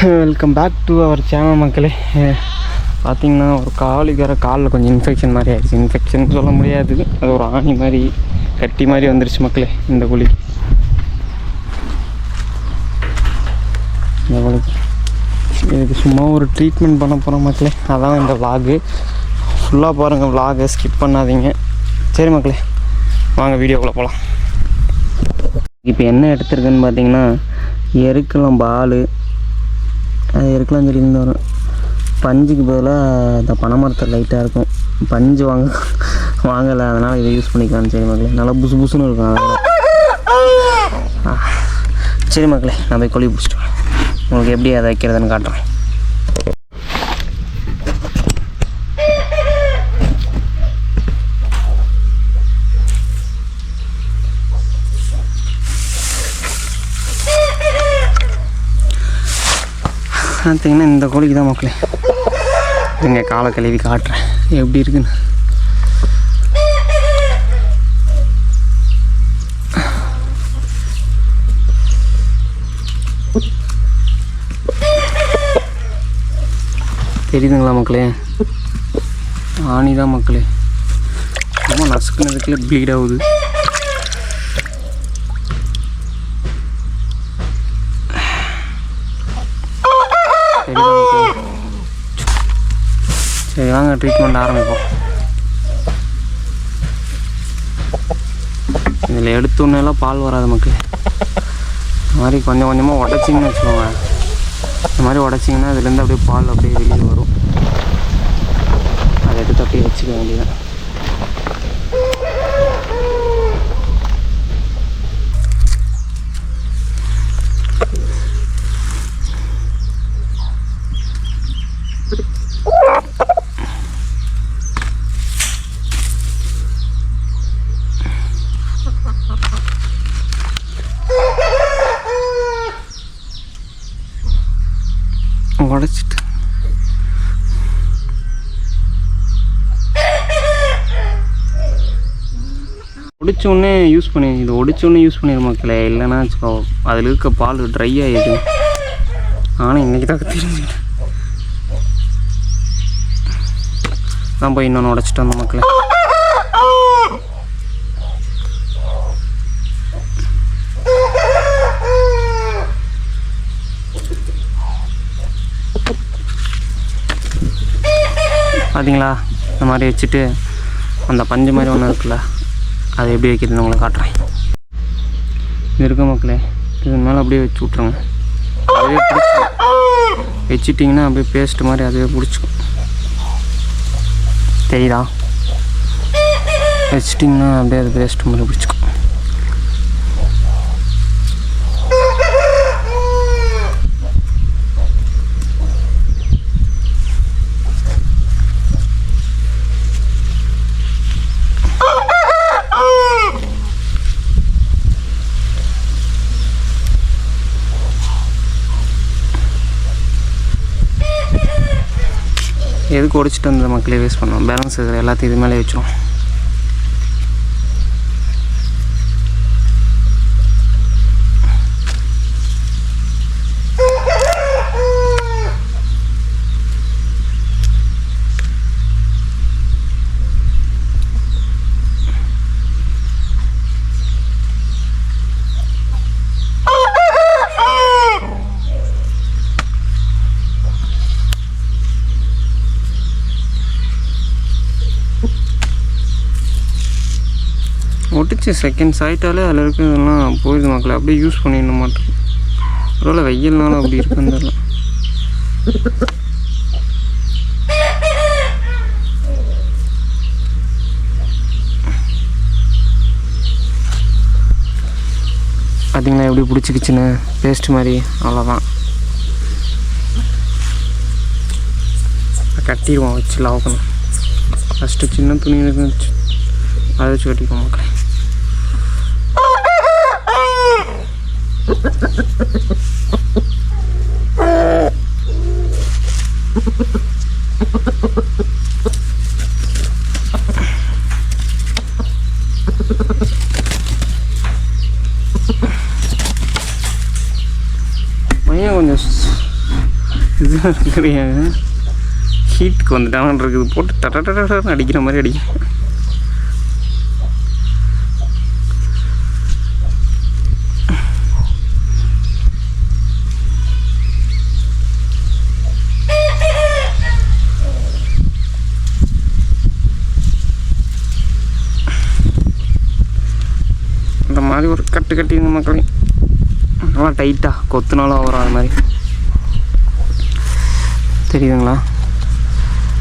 Welcome back to our channel மக்களே. பார்த்திங்கன்னா ஒரு காலில் கொஞ்சம் இன்ஃபெக்ஷன் மாதிரி ஆகிடுச்சு. இன்ஃபெக்ஷன் சொல்ல முடியாது, அது ஒரு ஆணி மாதிரி கட்டி மாதிரி வந்துருச்சு மக்களே. இந்த கோழிக்கு இதுக்கு சும்மா ஒரு ட்ரீட்மெண்ட் பண்ண போகிறோம் மக்களே. அதான் இந்த விலாகு ஃபுல்லாக பாருங்கள், விலாகை ஸ்கிப் பண்ணாதீங்க. சரி மக்களே, வாங்க வீடியோக்குள்ளே போகலாம். இப்போ என்ன எடுத்துருக்குன்னு பார்த்தீங்கன்னா, எருக்கலாம் பால், அது எருக்கலாம் சொல்லி வரும். பஞ்சுக்கு பதிலாக இந்த பனைமரத்தில் லைட்டாக இருக்கும், பஞ்சு வாங்கலை, அதனால் இதை யூஸ் பண்ணிக்கலாம்னு. சரி மக்களே, நல்லா புசு புசுன்னு இருக்கும். அதனால் சரி மக்களே, நான் போய் கோழி பிடிச்சிட்டு உங்களுக்கு எப்படி அதை வைக்கிறதுன்னு காட்டுறேன். பார்த்தீங்கன்னா இந்த கோழிக்கு தான் மக்களே. இங்கே காலை கழுவி காட்டுறேன் எப்படி இருக்குன்னு. தெரியுதுங்களா மக்களே? ஆணி தான் மக்களே, ரொம்ப நசுக்குனதுக்குள்ள ப்ளீட் ஆகுது. சரி வாங்க ட்ரீட்மெண்ட் ஆரம்பிப்போம். இதில் எடுத்தோன்னெல்லாம் பால் வராது மக்களே. இந்த மாதிரி கொஞ்சம் கொஞ்சமாக உடச்சிங்கன்னு வச்சுக்கோங்க. இந்த மாதிரி உடச்சிங்கன்னா இதுலேருந்து அப்படியே பால் அப்படியே வெளியே வரும். அதை எடுத்து அப்படியே வச்சுக்க வேண்டியதான். உடச்சிட்டு ஒடிச்சோடனே யூஸ் பண்ணி, இது ஒடிச்சோடனே யூஸ் பண்ணிடு மக்களே. இல்லைன்னா வச்சுக்கோ, அதில் இருக்க பால் ட்ரை ஆகிடும். ஆனால் இன்றைக்கி தான் தெரிஞ்சுக்கிட்டேன். தான் போய் இன்னொன்று உடச்சிட்டு வந்தோம் மக்களே. பார்த்தீங்களா? இந்த மாதிரி வச்சுட்டு அந்த பஞ்சு மாதிரி ஒன்று இருக்குல்ல, அதை எப்படி வைக்கிறதுன்னு உங்களுக்கு காட்டுறேன். இது இருக்க மக்களே, இது மேலே அப்படியே வச்சு விட்ருங்க. அதுவே பிடிச்சிக்கும். வச்சிட்டிங்கன்னா அப்படியே பேஸ்ட் மாதிரி அதுவே பிடிச்சிக்கும். தெரியுதா? வச்சிட்டிங்கன்னா அப்படியே அது பேஸ்ட் மாதிரி பிடிச்சிக்கும். எதுக்கு உடைச்சிட்டு வந்த மக்களே வேஸ்ட் பண்ணுவோம். பேலன்ஸ் இருக்கிற எல்லாத்தையும் இது மேலே வச்சிடும். ஒட்டிச்சு செகண்ட்ஸ் ஆகிட்டாலே அதில் இருக்கிறதெல்லாம் போயிடுது மக்களே. அப்படியே யூஸ் பண்ணிட மாட்டேன். ஒருவேளை வெயில்னாலும் அப்படி இருக்குன்னு தெரியல. பார்த்தீங்களா எப்படி பிடிச்சிக்கிச்சுன்னு பேஸ்ட் மாதிரி. அவ்வளோதான், கட்டிடுவோம் வச்சு லாக்கணும். ஃபஸ்ட்டு சின்ன துணி இருக்குன்னு அதை வச்சு கட்டிக்குவோம் மக்களே. பையன் கொஞ்சம் இது கிடையாது, ஹீட்டுக்கு வந்துட்டாங்கன்னு இருக்குது. போட்டு டட்டன்னு அடிக்கிற மாதிரி அடிக்கும். இந்த மாதிரி ஒரு கட்டு கட்டிங்க மக்களே, நல்லா டைட்டாக கொத்துனாலும் வரும். அது மாதிரி தெரியுதுங்களா?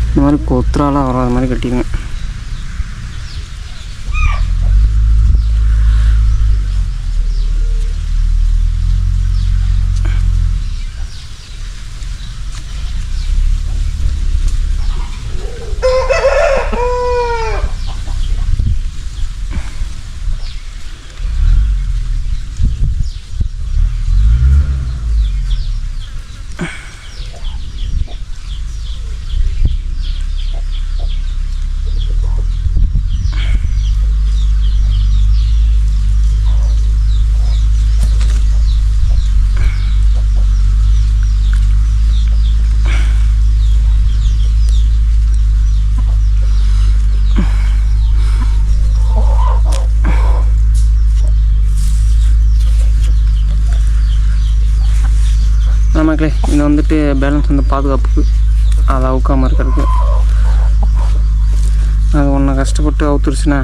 இந்த மாதிரி கொத்துறாலாம் வரும். அது மாதிரி கட்டிடுங்க. மக்களே, இது வந்துட்டு பேலன்ஸ் வந்து பாதுகாப்புக்கு, அதை அவுக்காமல் இருக்கிறதுக்கு. அது ஒன்று கஷ்டப்பட்டு அவுத்துருச்சுன்னா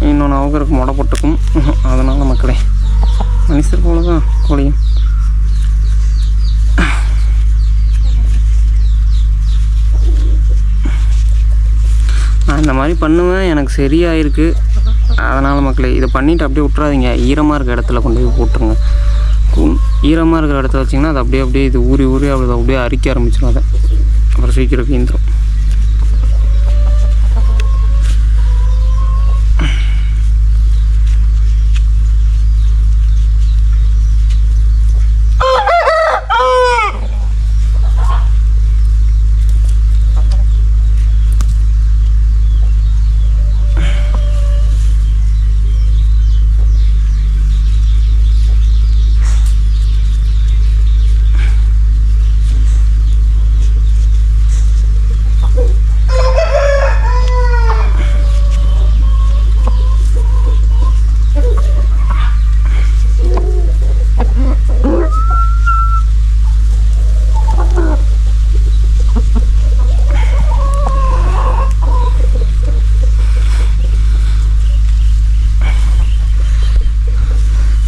இன்னொன்று அவுக்கிறதுக்கு முடை போட்டுக்கும். அதனால் மக்களே, மனுஷர் போல தான் கோழியும். நான் இந்த மாதிரி பண்ணுவேன், எனக்கு சரியாயிருக்கு. அதனால் மக்களே, இதை பண்ணிவிட்டு அப்படியே விட்றாதீங்க. ஈரமாக இருக்க இடத்துல கொண்டு போய் போட்டுருங்க. ஈரமாக இருக்கிற இடத்துல வச்சிங்கன்னா அது அப்படியே இது ஊறி அப்படியே அரிக்க ஆரம்பிச்சிடும். அதை அப்புறம் சீக்கிரம் கீந்துடும்.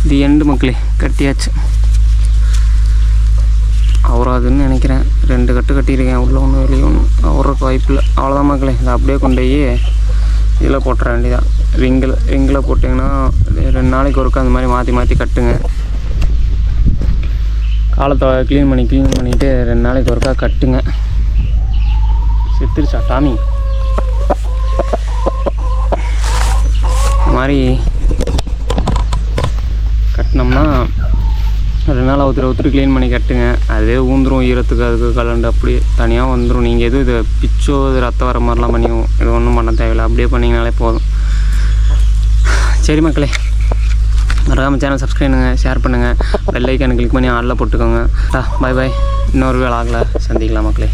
இது எண்டு மக்களே, கட்டியாச்சு. அவராதுன்னு நினைக்கிறேன். 2 கட்டு கட்டியிருக்கேன், உள்ளே ஒன்று வெளியே ஒன்று. அவருக்கு வாய்ப்பு இல்லை. அவ்வளோதான் மக்களே. இதை அப்படியே கொண்டு போய் இதில் போட்டுற வேண்டியதான். ரிங்கில் போட்டிங்கன்னா 2 நாளைக்கு ஒருக்கா அந்த மாதிரி மாற்றி கட்டுங்க. காலத்தை க்ளீன் பண்ணிவிட்டு 2 நாளைக்கு ஒருக்கா கட்டுங்க. செத்துருச்சா டாமி? இந்த மாதிரி கட்டினோம்னா 2 நாள் ஒருத்தர் க்ளீன் பண்ணி கட்டுங்க. அதே ஊந்துடும் ஈரத்துக்கு, அதுக்கு கலண்டு அப்படியே தனியாக வந்துடும். நீங்கள் எதுவும் இதை பிச்சோ ரத்தம் வர மாதிரிலாம் பண்ணிவோம். இது ஒன்றும் பண்ண தேவையில்லை, அப்படியே பண்ணிங்கனாலே போதும். சரி மக்களே, மறக்காமல் சேனல் சப்ஸ்கிரைப் பண்ணுங்கள், ஷேர் பண்ணுங்கள், பெல் ஐக்கானை கிளிக் பண்ணி ஆளில் போட்டுக்கோங்க. பாய். இன்னொரு வேலை ஆகலை, சந்திக்கலாம் மக்களே.